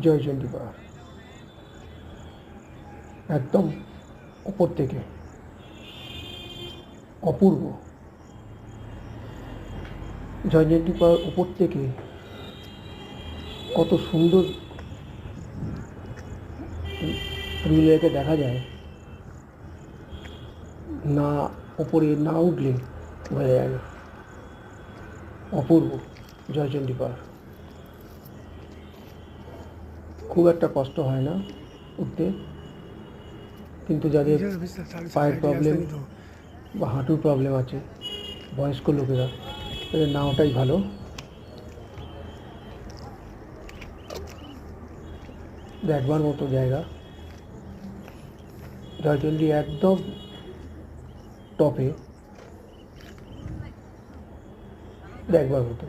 জয়চণ্ডী পাহাড় একদম ওপর থেকে অপূর্ব। জয়চণ্ডী পাহাড় উপর থেকে কত সুন্দর পুরুলিয়াকে দেখা যায়, না ওপরে না উঠলে বোঝা যায় না। অপূর্ব জয়চণ্ডী পাহাড়। খুব একটা কষ্ট হয় না উঠতে, কিন্তু যাদের পায়ের প্রবলেম বা হাঁটুর প্রবলেম আছে, বয়স্ক লোকেরা, তাদের না ওঠাই ভালো। দেখবার মতো জায়গা। জয়চণ্ডী একদম টপে, দেখবার মতো।